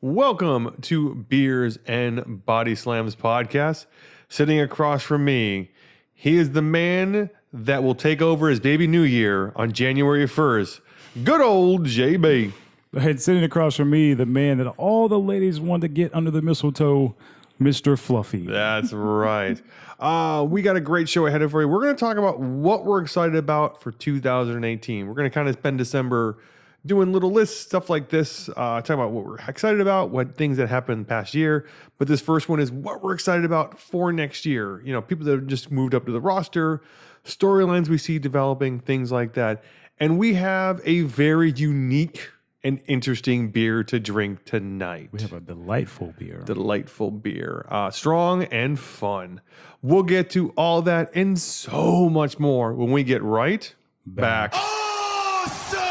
Welcome to Beers and Bodyslams podcast. Sitting across from me, he is the man that will take over his baby new year on January 1st. Good old JB. And sitting across from me, the man that all the ladies want to get under the mistletoe, Mr. Fluffy. That's right. We got a great show ahead of you. We're going to talk about what we're excited about for 2018. We're going to kind of spend December doing little lists, stuff like this, talking about what we're excited about, what things that happened past year. But this first one is what we're excited about for next year. You know, people that have just moved up to the roster, storylines we see developing, things like that. And we have a very unique and interesting beer to drink tonight. We have a delightful beer. Strong and fun. We'll get to all that and so much more when we get right back. Awesome!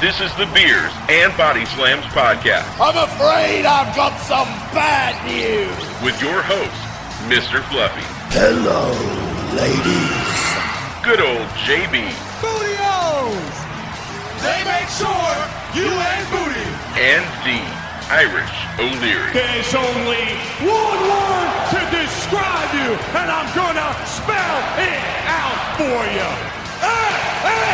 This is the Beers and Bodyslams podcast. I'm afraid I've got some bad news. With your host, Mr. Fluffy. Hello, ladies. Good old JB. Booty-O's! They make sure you ain't booty. And the Irish O'Leary. There's only one word to describe you, and I'm gonna spell it out for you. A-A-W-S-T!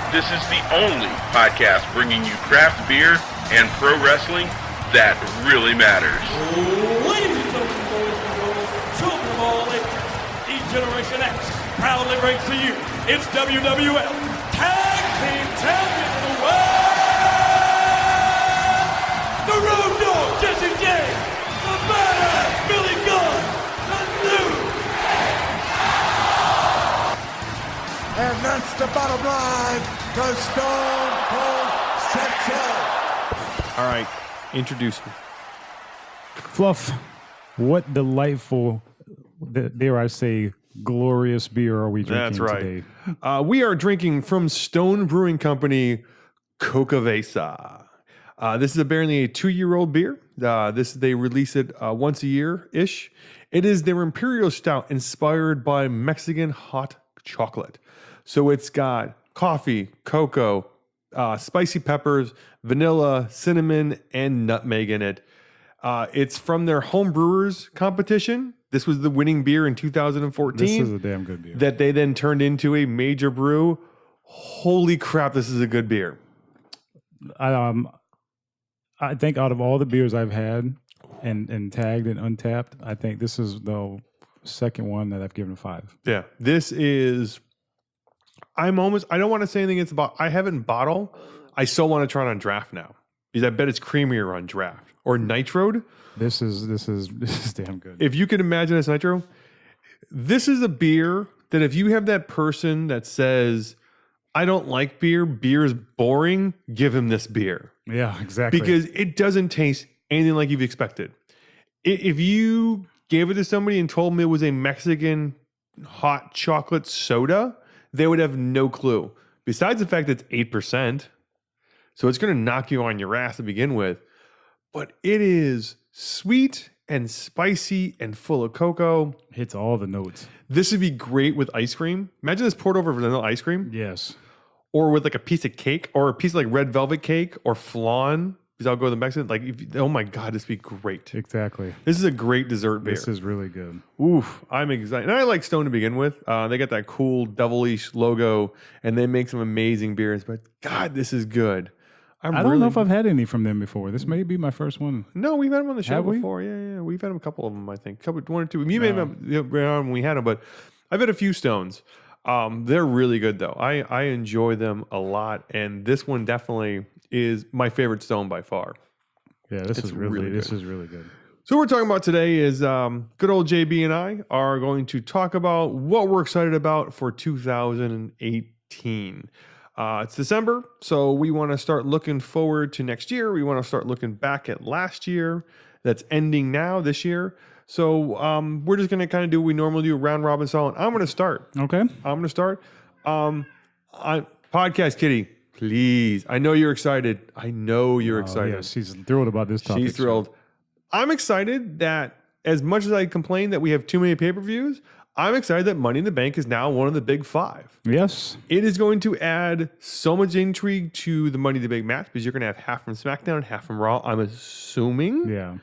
This is the only podcast bringing you craft beer and pro wrestling that really matters. Ladies and gentlemen, boys and girls, children of all ages, E-Generation X proudly brings to you its WWF Tag Team Champion of the World, the Road Dogg Jesse James, the Badass Billy Gunn, the new. And that's the bottom line, because Stone Cold said so. All right, introduce me. Fluff, what delightful, dare I say, glorious beer are we drinking today? We are drinking from Stone Brewing Company, Xocoverza. This is apparently a 2-year-old beer. They release it once a year-ish. It is their Imperial Stout inspired by Mexican hot chocolate. So it's got coffee, cocoa, spicy peppers, vanilla, cinnamon, and nutmeg in it. It's from their home brewers competition. This was the winning beer in 2014. This is a damn good beer. That they then turned into a major brew. Holy crap, this is a good beer. I think out of all the beers I've had and tagged and untapped, I think this is the second one that I've given a 5. Yeah, this is... I don't want to say anything it's about. I haven't bottle. I still want to try it on draft now because I bet it's creamier on draft or nitroed. This is damn good. If you can imagine this nitro, this is a beer that if you have that person that says, I don't like beer, beer is boring, give him this beer. Yeah, exactly. Because it doesn't taste anything like you've expected. If you gave it to somebody and told them it was a Mexican hot chocolate soda, they would have no clue. Besides the fact that it's 8%. So it's going to knock you on your ass to begin with. But it is sweet and spicy and full of cocoa. Hits all the notes. This would be great with ice cream. Imagine this poured over vanilla ice cream. Yes. Or with like a piece of cake or a piece of like red velvet cake or flan. Because I'll go to the Mexican. Oh my God, this would be great. Exactly. This is a great dessert beer. This is really good. Oof, I'm excited. And I like Stone to begin with. They got that cool devilish logo and they make some amazing beers. But God, this is good. I don't know if I've had any from them before. This may be my first one. No, we've had them on the show Have we? before. Yeah. We've had them, a couple of them, I think. One or two. You may have when we had them, but I've had a few Stones. They're really good, though. I enjoy them a lot. And this one definitely is my favorite Stone by far. Yeah, this is really good. So what we're talking about today is good old JB and I are going to talk about what we're excited about for 2018. It's December, so we want to start looking forward to next year. We want to start looking back at last year that's ending now, this year. So we're just going to kind of do what we normally do, round robin style. I'm going to start. Okay. I'm going to start. Podcast Kitty, please. I know you're excited. Excited. Yeah, she's thrilled about this topic. She's thrilled. I'm excited that as much as I complain that we have too many pay-per-views, I'm excited that Money in the Bank is now one of the big 5. Yes. It is going to add so much intrigue to the Money in the Bank match because you're going to have half from SmackDown and half from Raw, I'm assuming. Yeah.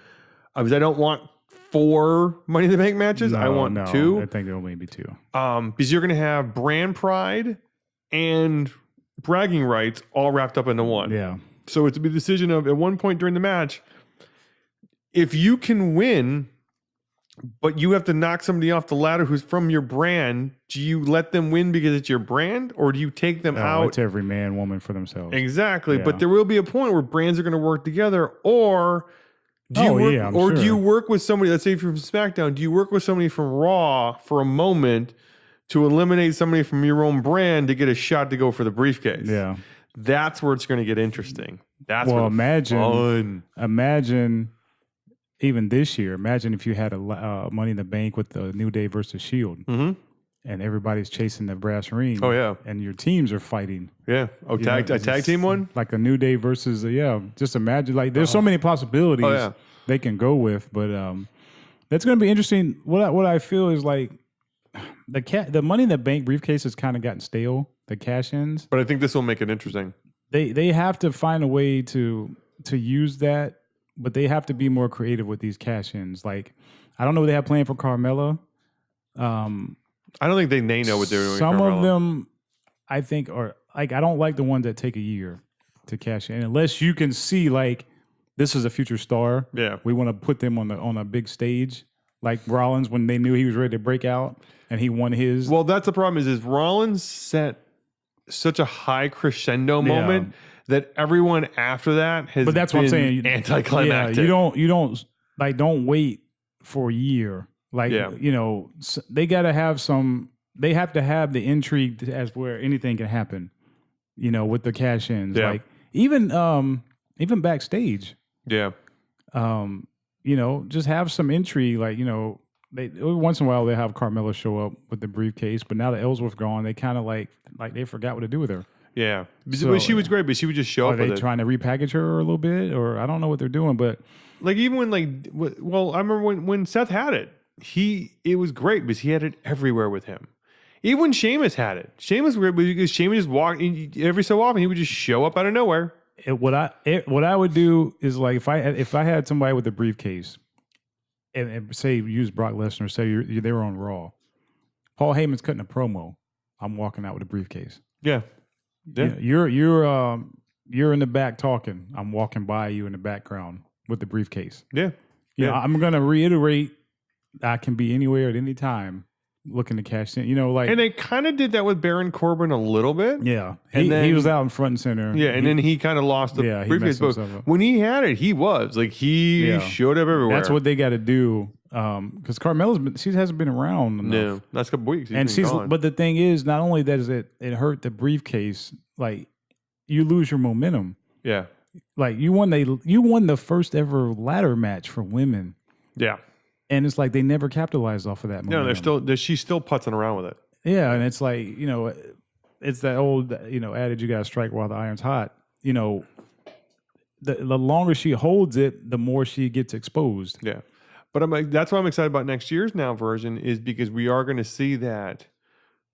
Because I don't want 4 Money in the Bank matches. I want 2. I think there'll maybe 2. Because you're going to have brand pride and bragging rights all wrapped up into one. Yeah. So it's a decision of, at one point during the match, if you can win, but you have to knock somebody off the ladder who's from your brand, do you let them win because it's your brand, or do you take them out? It's every man, woman for themselves. Exactly. Yeah. But there will be a point where brands are going to work together, or do you work with somebody, let's say if you're from SmackDown, do you work with somebody from Raw for a moment to eliminate somebody from your own brand to get a shot to go for the briefcase? Yeah. That's where it's going to get interesting. That's well, imagine even this year, imagine if you had a Money in the Bank with the New Day versus Shield, and everybody's chasing the brass ring. Oh yeah, and your teams are fighting. Yeah. Oh, tag team one, like a New Day versus Just imagine, like there's so many possibilities they can go with, but that's going to be interesting. What I feel is like the Money in the Bank briefcase has kind of gotten stale. The cash-ins, but I think this will make it interesting. They have to find a way to use that. But they have to be more creative with these cash-ins. Like, I don't know what they have planned for Carmella. I don't think they know what they're doing. Some of them, I think, are like, I don't like the ones that take a year to cash in, unless you can see like this is a future star. Yeah, we want to put them on a big stage, like Rollins when they knew he was ready to break out and he won his. Well, that's the problem. Is Rollins set such a high crescendo moment that everyone after that has. But that's what I'm saying. Anticlimactic. Yeah, you don't wait for a year. Like they got to have some. They have to have the intrigue as where anything can happen. With the cash ins, like even backstage. Yeah. Just have some intrigue. Like they once in a while they have Carmella show up with the briefcase, but now that Ellsworth's gone, they kind of like they forgot what to do with her. Yeah, but she was great, but she would just show up. Are they trying to repackage her a little bit, or I don't know what they're doing, but like even when I remember when Seth had it, it was great because he had it everywhere with him. Even when Sheamus had it, Sheamus was weird because Sheamus just walked every so often. He would just show up out of nowhere. What I would do is like if I had somebody with a briefcase, and say use Brock Lesnar, say they were on Raw, Paul Heyman's cutting a promo. I'm walking out with a briefcase. Yeah. Yeah. You're in the back talking. I'm walking by you in the background with the briefcase. Yeah. I'm gonna reiterate I can be anywhere at any time looking to cash in. And they kind of did that with Baron Corbin a little bit. Yeah. And then he was out in front and center. Yeah, and then he kind of lost the briefcase. But when he had it, he was like he showed up everywhere. That's what they got to do. Because Carmella's she hasn't been around enough. No, last couple weeks. But the thing is, not only that is it hurt the briefcase, like you lose your momentum. Yeah. Like you won the first ever ladder match for women. Yeah. And it's like they never capitalized off of that momentum. No, she's still putzing around with it. Yeah, and it's like, it's that old, adage, you got to strike while the iron's hot. The longer she holds it, the more she gets exposed. Yeah. But that's why I'm excited about next year's now version is because we are going to see that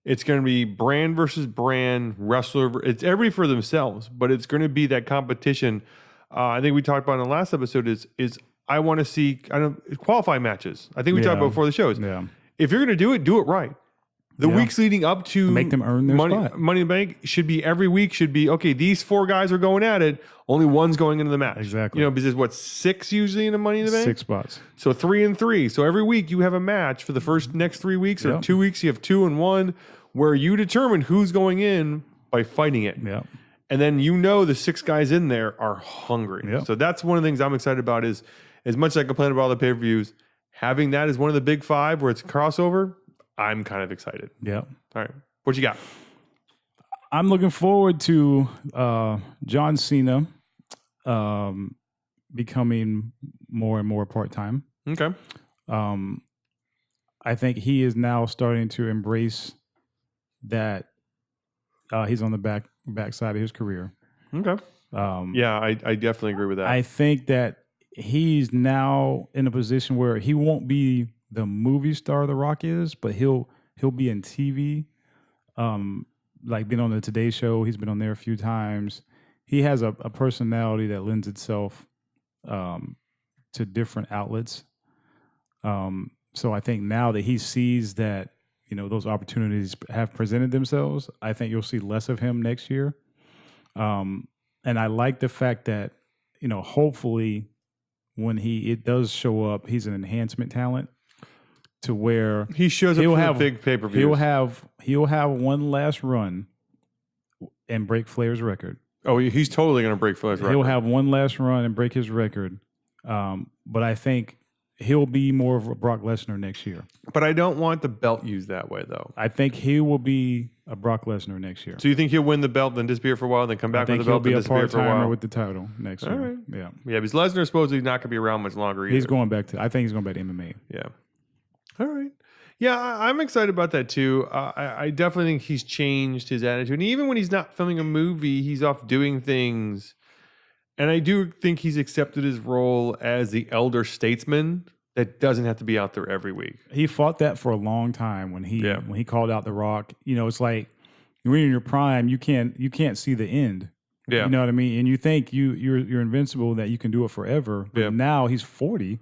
it's going to be brand versus brand, wrestler. It's everybody for themselves, but it's going to be that competition. I think we talked about in the last episode is I want to see qualifying matches. I think we talked about before the shows. Yeah. If you're going to do it right. The weeks leading up to make them earn their spot. Money in the Bank should be every week should be okay. These 4 guys are going at it. Only one's going into the match. Exactly. Because there's 6 usually in the Money in the Bank. 6 spots. So 3 and 3. So every week you have a match for the next 3 weeks or 2 weeks. You have 2 and 1 where you determine who's going in by fighting it. Yeah. And then the 6 guys in there are hungry. Yep. So that's one of the things I'm excited about is as much as I complain about all the pay-per-views, having that as one of the big 5 where it's a crossover, I'm kind of excited. Yeah. All right. What you got? I'm looking forward to John Cena becoming more and more part-time. Okay. I think he is now starting to embrace that he's on the backside of his career. Okay. I definitely agree with that. I think that he's now in a position where he won't be the movie star The Rock is, but he'll be in TV, like been on the Today Show. He's been on there a few times. He has a personality that lends itself to different outlets. So I think now that he sees that, those opportunities have presented themselves, I think you'll see less of him next year. And I like the fact that, hopefully when it does show up, he's an enhancement talent to where he shows up for the big pay-per-views. He'll have one last run and break Flair's record. Oh, he's totally going to break Flair's record. He'll have one last run and break his record. But I think he'll be more of a Brock Lesnar next year. But I don't want the belt used that way, though. I think he will be a Brock Lesnar next year. So you think he'll win the belt, then disappear for a while, then come back with the belt, and disappear for a while? He'll be a part-timer with the title next year. Right. Yeah. Yeah, because Lesnar's supposedly not going to be around much longer either. He's going back I think he's going back to MMA. Yeah. All right. Yeah, I'm excited about that too. I definitely think he's changed his attitude. And even when he's not filming a movie, he's off doing things. And I do think he's accepted his role as the elder statesman that doesn't have to be out there every week. He fought that for a long time when he called out The Rock. It's like when you're in your prime, you can't see the end. Yeah. You know what I mean? And you think you're invincible, that you can do it forever. But now he's 40.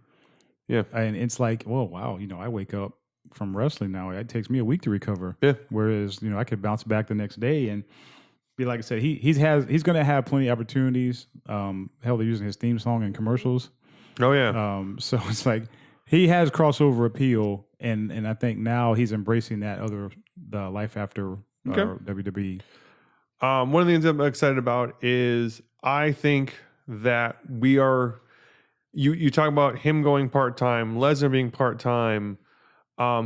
Yeah. And it's like, well, wow, I wake up from wrestling now. It takes me a week to recover. Yeah. Whereas, I could bounce back the next day and be like I said, he's going to have plenty of opportunities. Hell, they're using his theme song in commercials. Oh yeah. So it's like he has crossover appeal, and I think now he's embracing that the life after WWE. One of the things I'm excited about is I think that we are. You talk about him going part-time, Lesnar being part-time.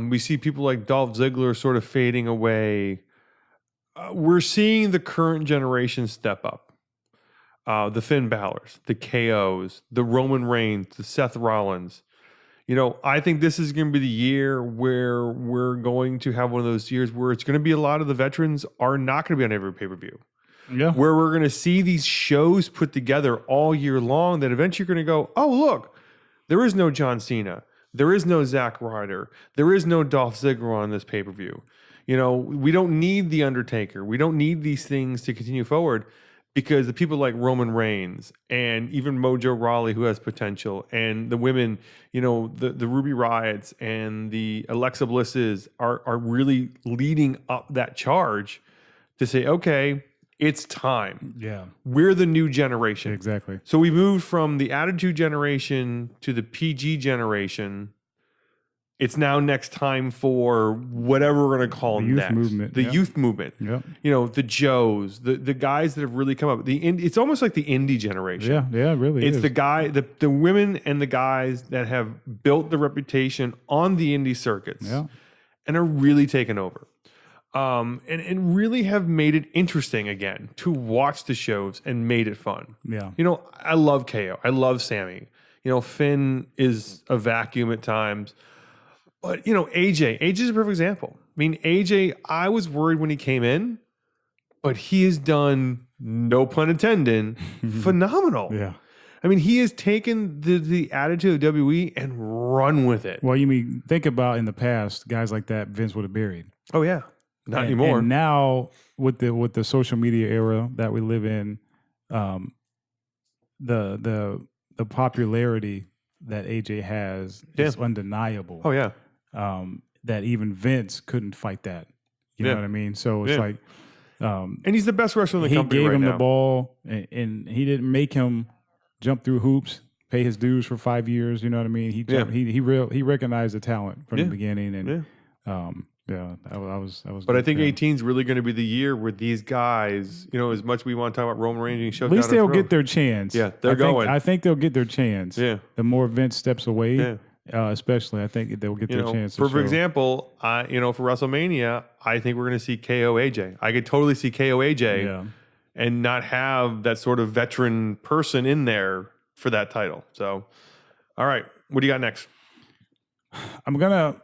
We see people like Dolph Ziggler sort of fading away. We're seeing the current generation step up. The Finn Balor's, the KOs, the Roman Reigns, the Seth Rollins. I think this is going to be the year where we're going to have one of those years where it's going to be a lot of the veterans are not going to be on every pay-per-view. Yeah. Where we're going to see these shows put together all year long that eventually you're going to go, oh, look, there is no John Cena. There is no Zack Ryder. There is no Dolph Ziggler on this pay-per-view. We don't need The Undertaker. We don't need these things to continue forward because the people like Roman Reigns and even Mojo Rawley, who has potential, and the women, the Ruby Riots and the Alexa Blisses are really leading up that charge to say, okay, it's time. Yeah. We're the new generation. Exactly. So we moved from the Attitude Generation to the PG generation. It's now next time for whatever we're going to call them next. Movement. The youth movement. Yeah. The Joes, the guys that have really come up. It's almost like the indie generation. Yeah, it really is. It's the women and the guys that have built the reputation on the indie circuits and are really taking over. And really have made it interesting again to watch the shows and made it fun. Yeah. I love KO. I love Sammy. Finn is a vacuum at times. But, AJ is a perfect example. I mean, AJ, I was worried when he came in, but he has done, no pun intended, phenomenal. Yeah. I mean, he has taken the attitude of WWE and run with it. Well, think about in the past, guys like that Vince would have buried. Oh, yeah. Not anymore. And now with the social media era that we live in, the popularity that AJ has is undeniable. Oh yeah. That even Vince couldn't fight that. You know what I mean? So it's like, and he's the best wrestler in the company He gave right him now. the ball, and he didn't make him jump through hoops, pay his dues for 5 years. You know what I mean? He recognized the talent from the beginning, and I was. But I think 18 is really going to be the year where these guys, as much as we want to talk about Roman Reigns and at least they'll get their chance. Yeah, I think they'll get their chance. Yeah. The more Vince steps away, especially, I think they'll get their chance. For example, for WrestleMania, I think we're going to see KO AJ. I could totally see KO AJ and not have that sort of veteran person in there for that title. So, all right, what do you got next? I'm gonna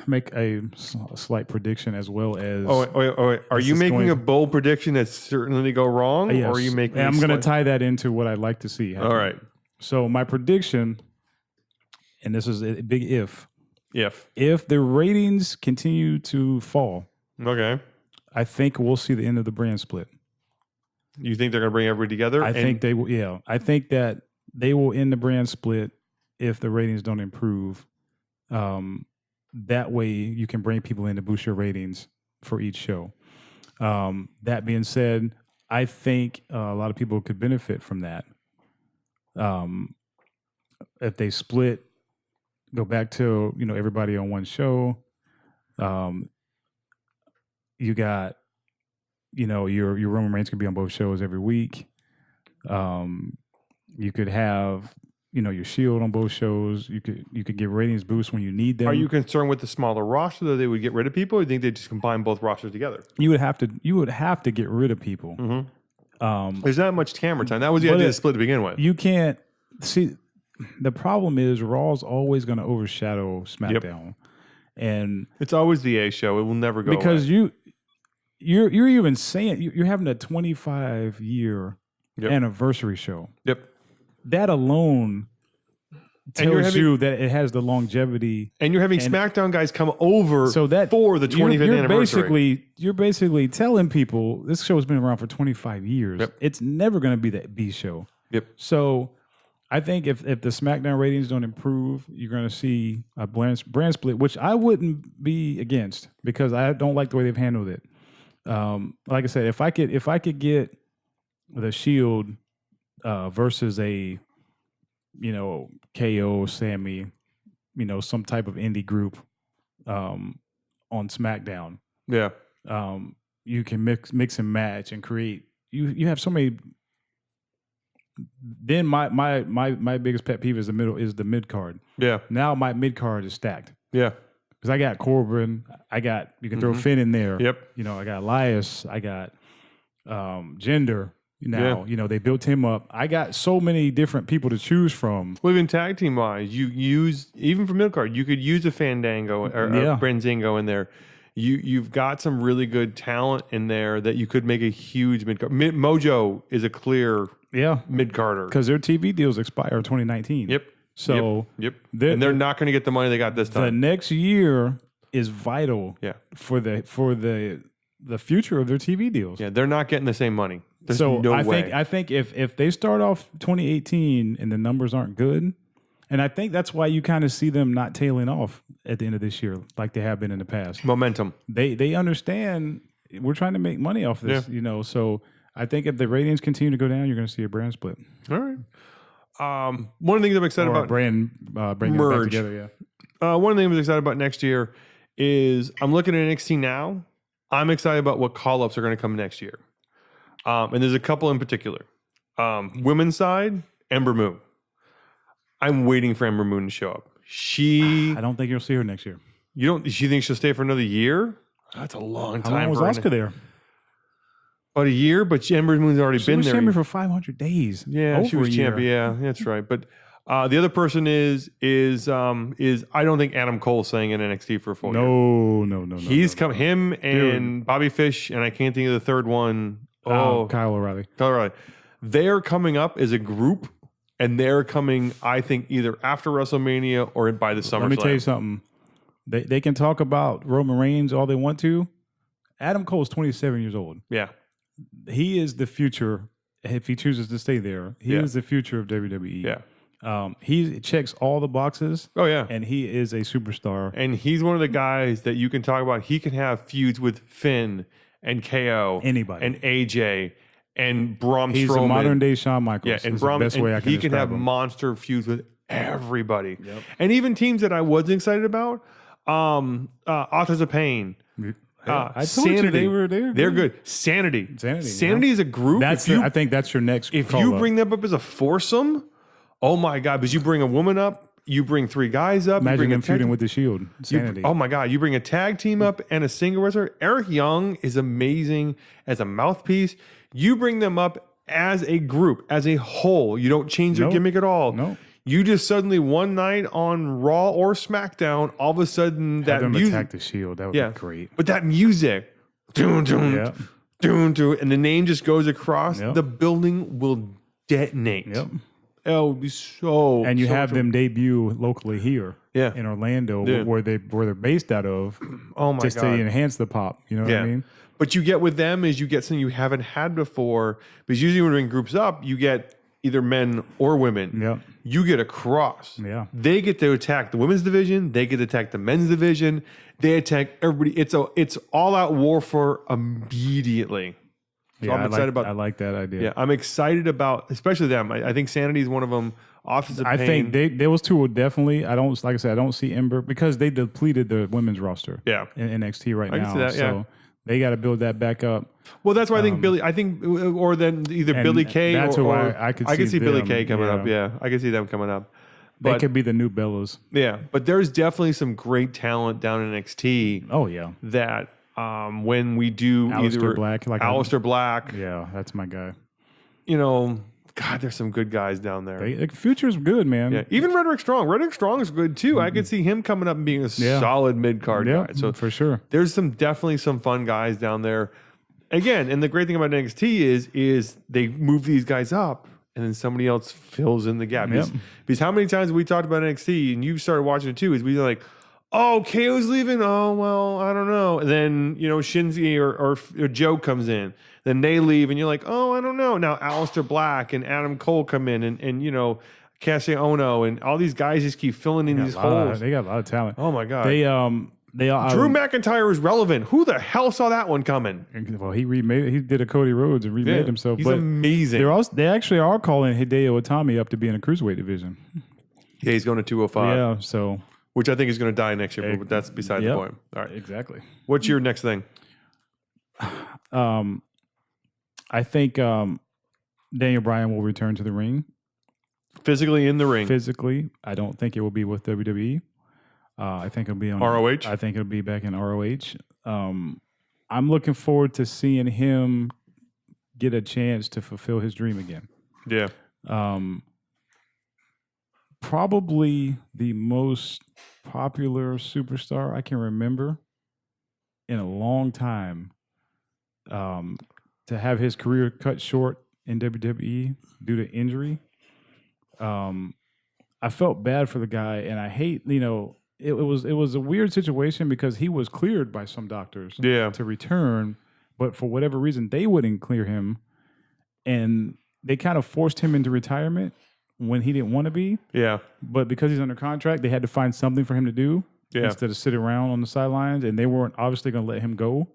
make a slight prediction as well as. Wait. Are you making a bold prediction that's certainly go wrong? Yes. Or are you making? I'm going to tie that into what I'd like to see happen. All right. So my prediction, and this is a big if, If the ratings continue to fall, okay, I think we'll see the end of the brand split. You think they're going to bring everybody together? I think they will. Yeah, I think that they will end the brand split if the ratings don't improve. That way, you can bring people in to boost your ratings for each show. That being said, I think a lot of people could benefit from that. If they split, go back to everybody on one show. You got your Roman Reigns can be on both shows every week. You could have your Shield on both shows. You could get ratings boost when you need them. Are you concerned with the smaller roster that they would get rid of people? Or do you think they just combine both rosters together? You would have to get rid of people. Mm-hmm. There's not much camera time. That was the idea to split to begin with. You can't see. The problem is Raw's always going to overshadow SmackDown, and it's always the A show. It will never go because away. you're even saying you're having a 25-year anniversary show. Yep. That alone tells you that it has the longevity. And you're having SmackDown guys come over for the 25th anniversary. You're basically telling people this show has been around for 25 years. Yep. It's never going to be that B show. Yep. So I think if the SmackDown ratings don't improve, you're going to see a brand split, which I wouldn't be against because I don't like the way they've handled it. Like I said, if I could get the Shield versus a KO, Sammy, some type of indie group on SmackDown. Yeah. You can mix and match and create. You have so many. Then my biggest pet peeve is the mid card. Yeah. Now my mid card is stacked. Yeah. Because I got Corbin, you can throw Finn in there. Yep. I got Elias, I got Jinder. Now, they built him up. I got so many different people to choose from. Well, even tag team wise, you use even for mid card, you could use a Fandango or a Brenzingo in there. You've got some really good talent in there that you could make a huge mid card. Mojo is a clear mid carder because their TV deals expire in 2019. Yep. So and they're not going to get the money they got this time. The next year is vital. For the future of their TV deals. Yeah, they're not getting the same money. There's so no I way. think if they start off 2018 and the numbers aren't good, and I think that's why you kind of see them not tailing off at the end of this year like they have been in the past. Momentum. They understand we're trying to make money off this, So I think if the ratings continue to go down, you're going to see a brand split. All right. One of the things I'm excited about bringing it back together. One of the things I'm excited about next year is I'm looking at NXT now. I'm excited about what call-ups are going to come next year. And there's a couple in particular. Women's side, Ember Moon. I'm waiting for Ember Moon to show up. I don't think you'll see her next year. You don't? She thinks she'll stay for another year? That's a long time. How long was Asuka there? About a year, but Ember Moon's already been there. She was champion for 500 days. Yeah, she was champion. Yeah, that's right. But the other person is I don't think Adam Cole's staying in NXT for a full year. No. He's come. Him and Bobby Fish, and I can't think of the third one. Kyle O'Reilly. They're coming up as a group, and they're coming, I think, either after WrestleMania or by the SummerSlam. Let me tell you something. They can talk about Roman Reigns all they want to. Adam Cole's 27 years old. Yeah. He is the future. If he chooses to stay there, he is the future of WWE. Yeah. He checks all the boxes. Oh, yeah. And he is a superstar. And he's one of the guys that you can talk about. He can have feuds with Finn and KO. Anybody. And AJ and Braun Strowman. He's a modern day Shawn Michaels. Yeah, and Braun, the best way I can he can have him. monster feuds with everybody. Yep. And even teams that I wasn't excited about, Authors of Pain. I told Sanity. you they were there. They're good. Sanity is a group. I think that's your next. If you bring them up as a foursome, oh my God! Because you bring a woman up, you bring three guys up. Imagine them feuding with the Shield. Sanity. Oh my God! You bring a tag team up and a single wrestler. Eric Young is amazing as a mouthpiece. You bring them up as a group, as a whole. You don't change their gimmick at all. No. You just suddenly one night on Raw or SmackDown, all of a sudden that music attack the Shield. That would be great. But that music, and the name just goes across. The building will detonate. Yep. It would be so. And you so have them debut locally here, in Orlando, where they're based out of. Oh my just God. to enhance the pop. You know what I mean? But you get with them is you get something you haven't had before. Because usually when we're in groups up, you get either men or women. Yep. You get a cross. Yeah. They get to attack the women's division. They get to attack the men's division. They attack everybody. It's all out warfare immediately. So I'm excited about. I like that idea. Yeah, I'm excited about, especially them. I think Sanity is one of them. Office of Pain. I think those two will definitely. I don't see Ember because they depleted the women's roster. Yeah. In NXT right now. can see that, so they got to build that back up. Well, that's why I think Billy. I think, or then either Billy Kay that's or who I could see Billy them, Kay coming up. Yeah, I can see them coming up. They But could be the new Bellas. yeah, but there's definitely some great talent down in NXT. Oh yeah. That when we do Aleister Black, Aleister Black, yeah, that's my guy. God, there's some good guys down there. The future's good, man. Yeah, even Roderick Strong. Roderick Strong is good too. I could see him coming up and being a solid mid card guy. So for sure, there's definitely some fun guys down there. Again, and the great thing about NXT is they move these guys up, and then somebody else fills in the gap. Because how many times have we talked about NXT, and you started watching it too? Is we like, oh, KO's leaving. Oh well, I don't know. And then Shinsuke or Joe comes in. Then they leave, and you're like, oh, I don't know. Now Aleister Black and Adam Cole come in, and Kassius Ohno, and all these guys just keep filling in these holes. They got a lot of talent. Oh my God. They Drew McIntyre is relevant. Who the hell saw that one coming? Well, he remade it. He did a Cody Rhodes and remade himself. He's amazing. They actually are calling Hideo Itami up to be in a cruiserweight division. Yeah, he's going to 205. Yeah, so which I think is going to die next year, but that's beside the point. All right, exactly. What's your next thing? I think Daniel Bryan will return to the ring. Physically in the ring. Physically. I don't think it will be with WWE. I think it'll be on ROH. I think it'll be back in ROH. I'm looking forward to seeing him get a chance to fulfill his dream again. Yeah. Probably the most popular superstar I can remember in a long time. To have his career cut short in WWE due to injury. I felt bad for the guy, and I hate, it was a weird situation because he was cleared by some doctors to return, but for whatever reason they wouldn't clear him, and they kind of forced him into retirement when he didn't want to be. Yeah. But because he's under contract, they had to find something for him to do instead of sit around on the sidelines, and they weren't obviously going to let him go.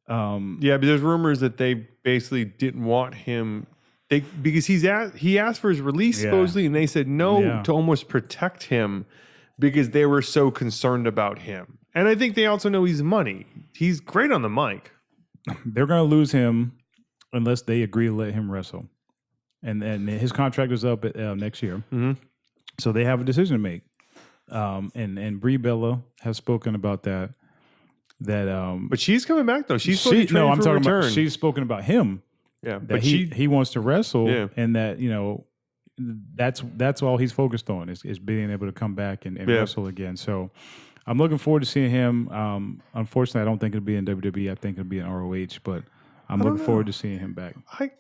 But there's rumors that they basically didn't want him. Because he asked for his release supposedly, and they said no to almost protect him because they were so concerned about him. And I think they also know he's money. He's great on the mic. They're going to lose him unless they agree to let him wrestle, and his contract is up next year. Mm-hmm. So they have a decision to make. And Brie Bella has spoken about that. But she's coming back though. She's supposed to I'm talking return. about. She's spoken about him. Yeah, but he wants to wrestle, and that that's all he's focused on is being able to come back and wrestle again. So I'm looking forward to seeing him. Unfortunately, I don't think it'll be in WWE. I think it'll be in ROH. But I'm looking forward to seeing him back. I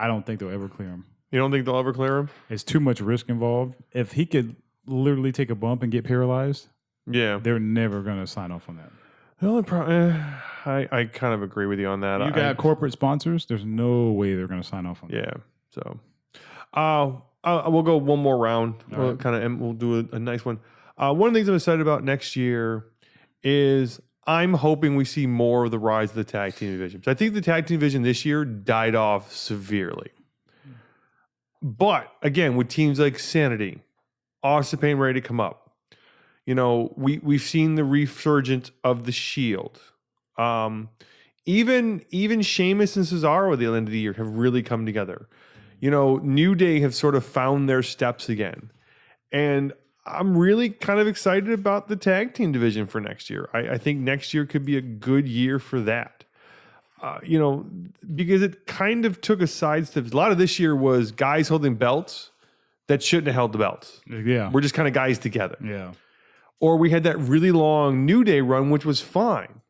don't think they'll ever clear him. You don't think they'll ever clear him? It's too much risk involved. If he could literally take a bump and get paralyzed, they're never going to sign off on that. The only problem, I kind of agree with you on that. You got corporate sponsors. There's no way they're going to sign off on that. Yeah. So, we'll go one more round. We'll do a nice one. One of the things I'm excited about next year is I'm hoping we see more of the rise of the tag team division. I think the tag team division this year died off severely. But again, with teams like Sanity, Austin Payne ready to come up. We've seen the resurgence of the Shield. Even Sheamus and Cesaro at the end of the year have really come together. New Day have sort of found their steps again. And I'm really kind of excited about the tag team division for next year. I think next year could be a good year for that. Because it kind of took a sidestep. A lot of this year was guys holding belts that shouldn't have held the belts. Yeah. We're just kind of guys together. Yeah. Or we had that really long New Day run, which was fine.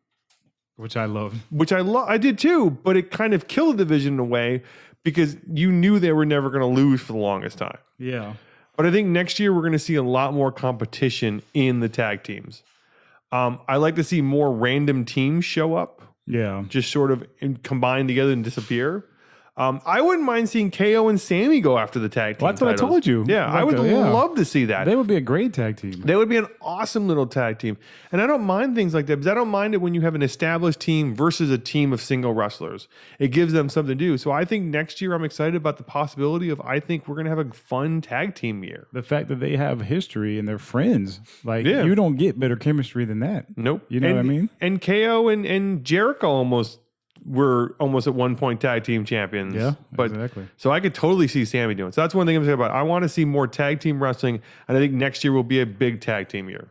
which I love. I did too, but it kind of killed the division in a way because you knew they were never going to lose for the longest time. Yeah. But I think next year we're going to see a lot more competition in the tag teams. I like to see more random teams show up. Yeah. Just sort of combine together and disappear. I wouldn't mind seeing KO and Sammy go after the tag team Well, that's what I told you. Yeah, I would love to see that. They would be a great tag team. They would be an awesome little tag team. And I don't mind things like that because I don't mind it when you have an established team versus a team of single wrestlers. It gives them something to do. So I think next year I'm excited about the possibility of I think we're going to have a fun tag team year. The fact that they have history and they're friends. Like, you don't get better chemistry than that. Nope. You know what I mean? And KO and Jericho were almost at one point tag team champions. Yeah, but exactly. So I could totally see Sammy doing. So that's one thing I'm saying about. I want to see more tag team wrestling, and I think next year will be a big tag team year.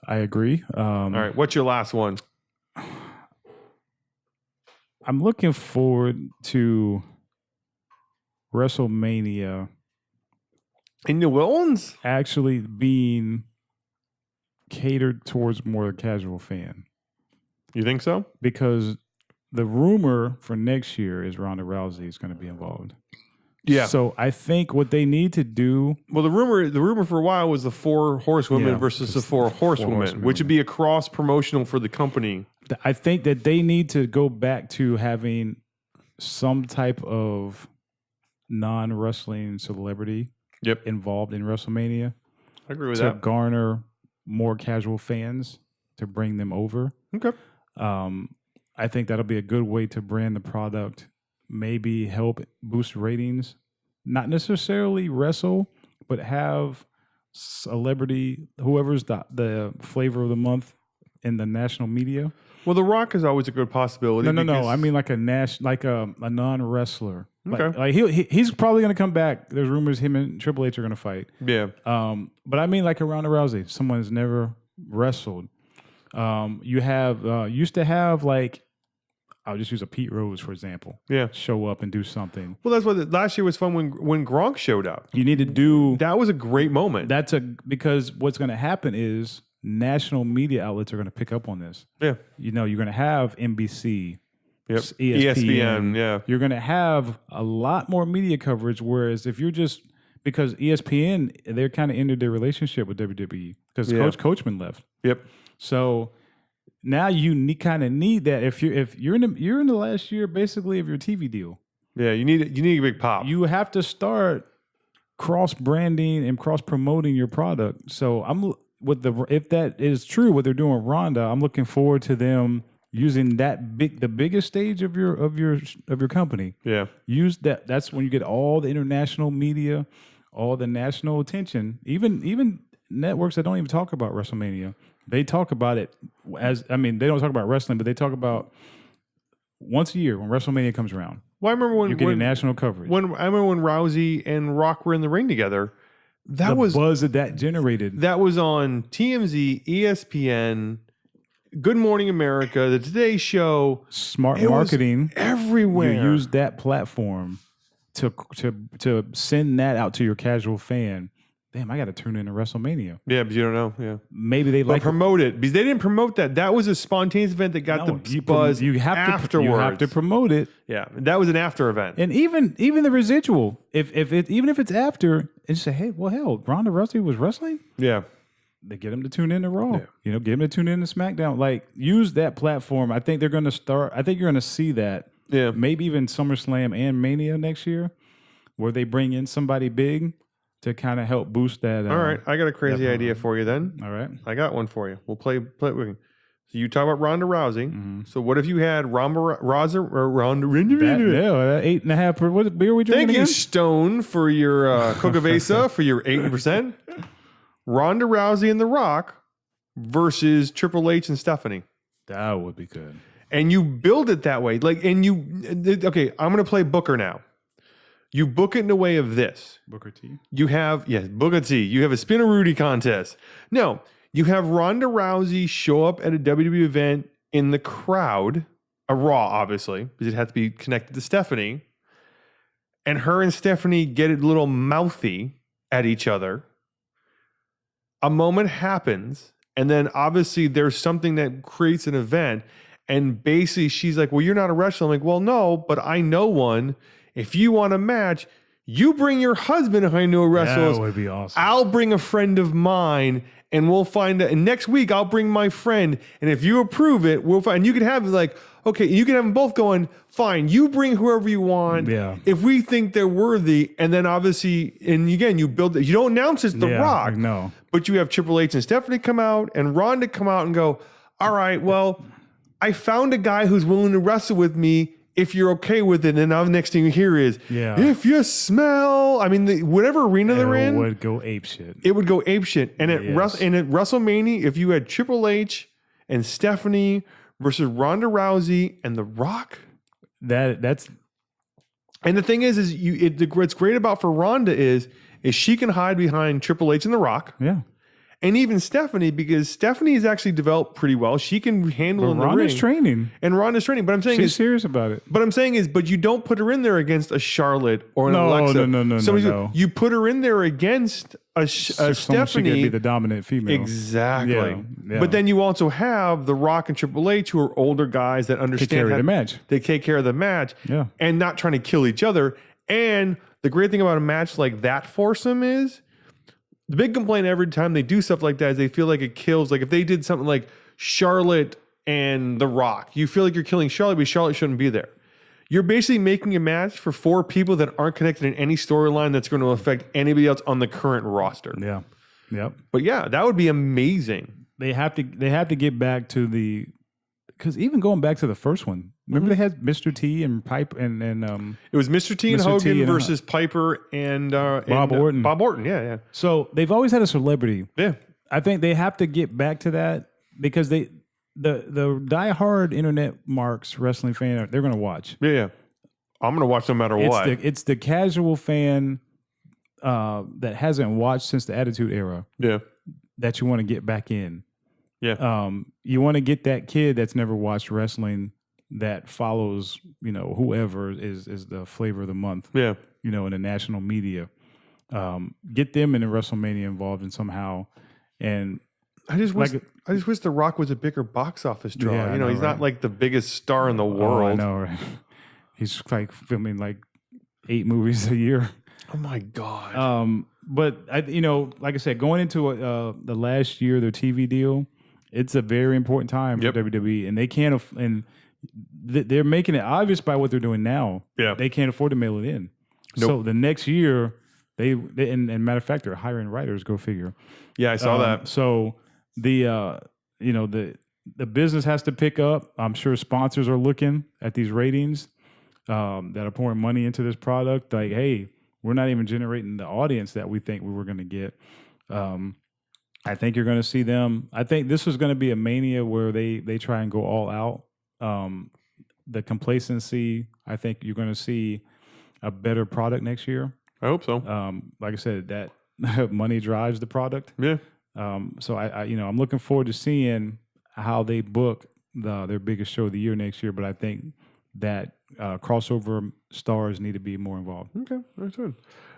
I agree. All right, what's your last one? I'm looking forward to WrestleMania in New Orleans actually being catered towards more casual fan. You think so? Because the rumor for next year is Ronda Rousey is going to be involved. Yeah. So I think what they need to do. Well, the rumor for a while was the 4 horsewomen versus the 4 horsewomen, which would be a cross promotional for the company. I think that they need to go back to having some type of non-wrestling celebrity involved in WrestleMania. I agree with that. To garner more casual fans, to bring them over. Okay. I think that'll be a good way to brand the product, maybe help boost ratings, not necessarily wrestle, but have celebrity, whoever's the flavor of the month in the national media. Well, The Rock is always a good possibility. No. I mean like a non-wrestler. Okay. Like he's probably going to come back. There's rumors him and Triple H are going to fight. Yeah. But I mean like a Ronda Rousey, someone who's never wrestled. You used to have like, I'll just use a Pete Rose, for example. Yeah. Show up and do something. Well, that's what last year was fun when Gronk showed up. You need to do. That was a great moment. Because what's going to happen is national media outlets are going to pick up on this. Yeah. You know, you're going to have NBC, ESPN. Yeah. You're going to have a lot more media coverage. Whereas if you're just, because ESPN, they're kind of ended their relationship with WWE because Coach Coachman left. Yep. So now you kind of need that if you're in the last year basically of your TV deal. Yeah, you need a big pop. You have to start cross branding and cross promoting your product. So if that is true, what they're doing with Ronda, I'm looking forward to them using the biggest stage of your company. Yeah, use that. That's when you get all the international media, all the national attention, even networks that don't even talk about WrestleMania. They talk about it they don't talk about wrestling, but they talk about once a year when WrestleMania comes around. Well, I remember when you're getting national coverage. I remember when Rousey and Rock were in the ring together. The buzz that generated. That was on TMZ, ESPN, Good Morning America, the Today Show. Smart marketing everywhere. You use that platform to send that out to your casual fan. Damn, I got to tune into WrestleMania. Yeah, but you don't know. Yeah, maybe they promote it because they didn't promote that. That was a spontaneous event that got the buzz. You have afterwards. You have to promote it. Yeah, that was an after event. And even the residual, if it's after, and say, hey, well, hell, Ronda Rousey was wrestling. Yeah, they get them to tune in to Raw. Yeah. Get them to tune in to SmackDown. Like, use that platform. I think they're going to start. I think you're going to see that. Yeah, maybe even SummerSlam and Mania next year, where they bring in somebody big to kind of help boost that. All right, I got a crazy idea for you then. All right, I got one for you. We'll play it with you. So you talk about Ronda Rousey. Mm-hmm. So what if you had Ronda? That 8.5. What beer we drinking? Thank again? you, Stone, for your Xocoverza for your 80%. Ronda Rousey and The Rock versus Triple H and Stephanie. That would be good. And you build it that way, I'm going to play Booker now. You book it in a way of this. Booker T. You have, Booker T. You have a Spinaroonie contest. No, you have Ronda Rousey show up at a WWE event in the crowd, a Raw, obviously, because it has to be connected to Stephanie. And her and Stephanie get a little mouthy at each other. A moment happens, And then obviously there's something that creates an event. And basically she's like, well, you're not a wrestler. I'm like, well, no, but I know one. If you want a match, you bring your husband if I know wrestlers. That would be awesome. I'll bring a friend of mine and we'll find it. And next week I'll bring my friend. And if you approve it, we'll find, and you can have like, okay, you can have them both going, fine, you bring whoever you want. Yeah. If we think they're worthy. And then obviously, and again, you build it, you don't announce it's The Rock. No. But you have Triple H and Stephanie come out and Ronda come out and go, all right, well, I found a guy who's willing to wrestle with me if you're okay with it. And now the next thing you hear is, if you smell, I mean, whatever arena they're in. It would go apeshit. It would go apeshit. And at WrestleMania, if you had Triple H and Stephanie versus Ronda Rousey and The Rock. That's. And the thing is what's great about for Ronda is she can hide behind Triple H and The Rock. Yeah. And even Stephanie, because Stephanie has actually developed pretty well. She can handle in the ring. Ronda's training. And Ronda's training. But I'm saying she's serious about it. But I'm saying but you don't put her in there against a Charlotte or an Alexa. No. You put her in there against a Stephanie. She could be the dominant female. Exactly. Yeah. But then you also have The Rock and Triple H, who are older guys that understand Take care of the match. They take care of the match. Yeah. And not trying to kill each other. And the great thing about a match like that foursome is, the big complaint every time they do stuff like that is they feel like it kills. Like if they did something like Charlotte and The Rock, you feel like you're killing Charlotte, but Charlotte shouldn't be there. You're basically making a match for 4 people that aren't connected in any storyline that's going to affect anybody else on the current roster. Yeah. Yep. But yeah, that would be amazing. They have to get back to because even going back to the first one, remember they had Mr. T and Pipe and it was Mr. T and Hogan versus Piper and Bob Orton. Bob Orton, yeah. So they've always had a celebrity. Yeah. I think they have to get back to that because the diehard internet marks wrestling fan, they're going to watch. Yeah. I'm going to watch no matter what. It's the casual fan that hasn't watched since the Attitude Era. Yeah. That you want to get back in. Yeah. You want to get that kid that's never watched wrestling that follows, whoever is the flavor of the month. Yeah. In the national media. Get them in the WrestleMania involved in somehow. And I just wish The Rock was a bigger box office draw. Yeah, He's not like the biggest star in the world. I know, right? He's like filming like 8 movies a year. Oh my God. But like I said, going into the last year of their TV deal, it's a very important time for WWE, and they can't. And they're making it obvious by what they're doing now. Yeah, they can't afford to mail it in. Nope. So the next year, they and matter of fact, they're hiring writers. Go figure. Yeah, I saw that. So the business has to pick up. I'm sure sponsors are looking at these ratings that are pouring money into this product. Like, hey, we're not even generating the audience that we think we were going to get. I think you're going to see them. I think this is going to be a mania where they try and go all out. The complacency, I think you're going to see a better product next year. I hope so. Like I said, that money drives the product. Yeah. So I'm looking forward to seeing how they book their biggest show of the year next year. But I think that crossover stars need to be more involved. Okay, that's good.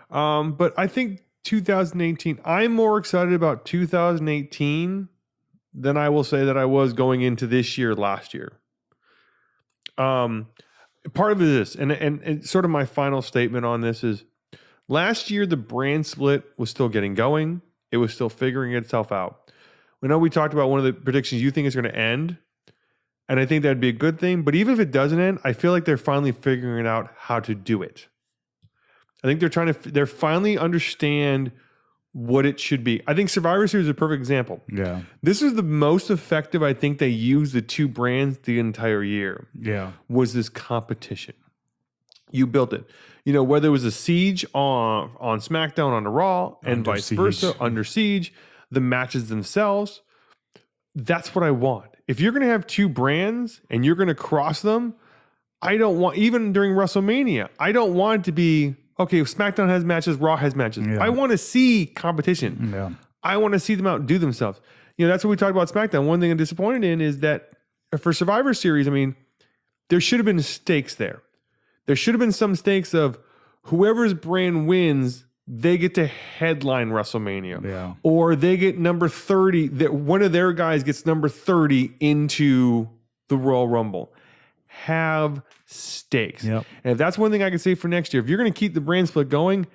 But I think 2018, I'm more excited about 2018 than I will say that I was going into this year last year. Part of it is, and sort of my final statement on this is, last year the brand split was still getting going. It was still figuring itself out. We know we talked about one of the predictions you think is going to end, and I think that'd be a good thing. But even if it doesn't end, I feel like they're finally figuring out how to do it. I think they're finally understand what it should be. I think Survivor Series is a perfect example. Yeah. This is the most effective I think they used the 2 brands the entire year. Yeah. Was this competition. You built it. Whether it was a siege on SmackDown, on the Raw, and vice versa, Under Siege, the matches themselves. That's what I want. If you're going to have 2 brands and you're going to cross them, I don't want, even during WrestleMania, I don't want it to be, okay, if SmackDown has matches, Raw has matches. Yeah. I want to see competition. Yeah. I want to see them outdo themselves. That's what we talked about SmackDown. One thing I'm disappointed in is that for Survivor Series, there should have been stakes there. There should have been some stakes of whoever's brand wins, they get to headline WrestleMania. Yeah. Or they get number 30, that one of their guys gets number 30 into the Royal Rumble. Have stakes. Yep. And if that's one thing I can say for next year, if you're going to keep the brand split going,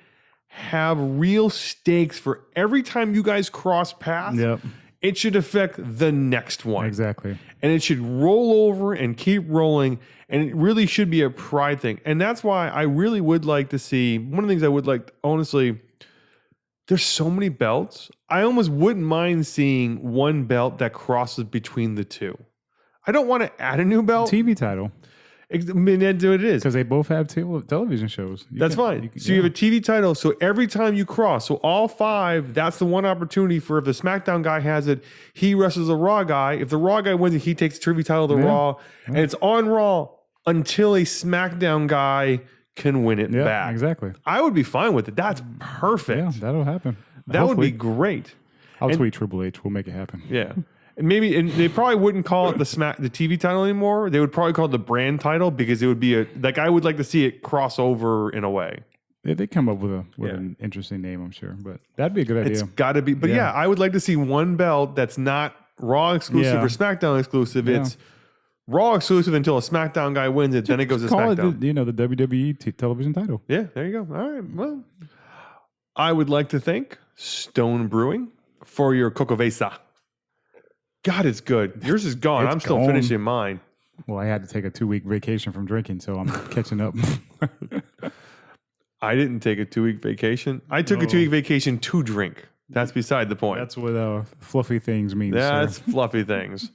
have real stakes for every time you guys cross paths. Yep. It should affect the next one. Exactly. And it should roll over and keep rolling. And it really should be a pride thing. And that's why I really would like to see, one of the things I would like, honestly, there's so many belts. I almost wouldn't mind seeing one belt that crosses between the two. I don't want to add a new belt. TV title. I mean, that's what it is. Because they both have television shows. That's fine. You have a TV title. So every time you cross, so all 5, that's the one opportunity for if the SmackDown guy has it, he wrestles a Raw guy. If the Raw guy wins it, he takes the TV title to Raw. And it's on Raw until a SmackDown guy can win it back. Exactly. I would be fine with it. That's perfect. Yeah, that'll happen. That would be great. I'll tweet Triple H. We'll make it happen. Yeah. And they probably wouldn't call it the TV title anymore. They would probably call it the brand title because it would be I would like to see it cross over in a way. Yeah, they come up with an interesting name, I'm sure, but that'd be a good idea. It's got to be. But yeah, I would like to see one belt that's not Raw exclusive or SmackDown exclusive. Yeah. It's Raw exclusive until a SmackDown guy wins it, then it goes to SmackDown. It the WWE television title. Yeah, there you go. All right. Well, I would like to thank Stone Brewing for your Xocoverza. God, it's good. Yours is gone. I'm still finishing mine. Well, I had to take a 2-week vacation from drinking, so I'm catching up. I didn't take a 2-week vacation. I took a 2-week vacation to drink. That's beside the point. That's what fluffy things mean. That's fluffy things.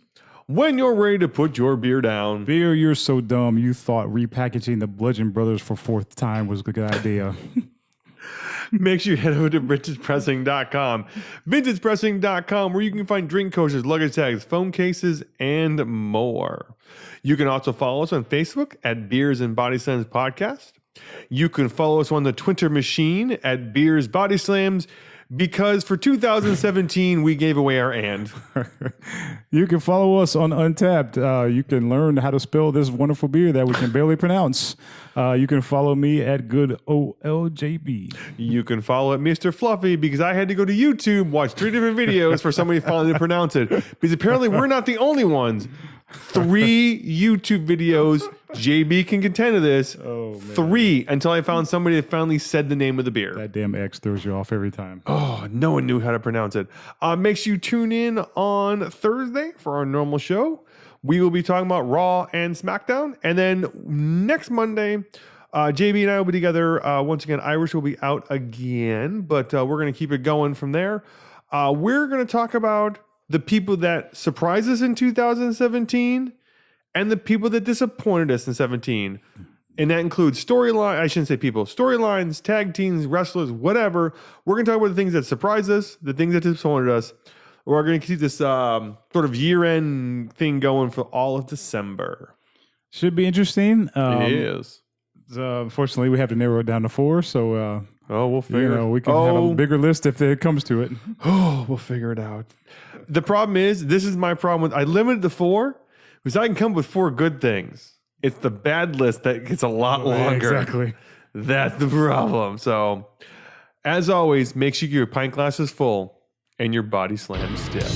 When you're ready to put your beer down. Beer, you're so dumb. You thought repackaging the Bludgeon Brothers for 4th time was a good idea. Make sure you head over to vintagepressing.com. Vintagepressing.com, where you can find drink coasters, luggage tags, phone cases, and more. You can also follow us on Facebook at Beers and Bodyslams Podcast. You can follow us on the Twitter machine at Beers Bodyslams, because for 2017, we gave away our and. You can follow us on Untapped. You can learn how to spell this wonderful beer that we can barely pronounce. You can follow me at good OLJB. You can follow Mr. Fluffy, because I had to go to YouTube, watch 3 different videos for somebody finally to pronounce it. Because apparently we're not the only ones. 3 YouTube videos. JB can contend to this. Oh, man. 3 until I found somebody that finally said the name of the beer. That damn X throws you off every time. Oh, no one knew how to pronounce it. Make sure you tune in on Thursday for our normal show. We will be talking about Raw and SmackDown. And then next Monday, JB and I will be together. Once again, Irish will be out again, but we're going to keep it going from there. We're going to talk about the people that surprised us in 2017 and the people that disappointed us in 17. And that includes storylines, tag teams, wrestlers, whatever. We're going to talk about the things that surprised us, the things that disappointed us. We're going to keep this sort of year-end thing going for all of December. Should be interesting. It is. Unfortunately, we have to narrow it down to 4. So, we'll figure it out. We can have a bigger list if it comes to it. Oh, we'll figure it out. The problem is, this is my problem with, I limited to 4 because I can come up with 4 good things. It's the bad list that gets a lot longer. Exactly. That's the problem. So, as always, make sure your pint glass is full and your body slams stiff.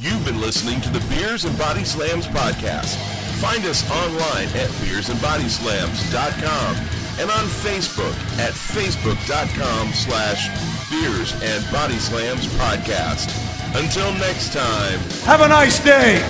You've been listening to the Beers and Body Slams podcast. Find us online at beersandbodyslams.com and on Facebook at facebook.com/Beers and Body Slams podcast. Until next time. Have a nice day.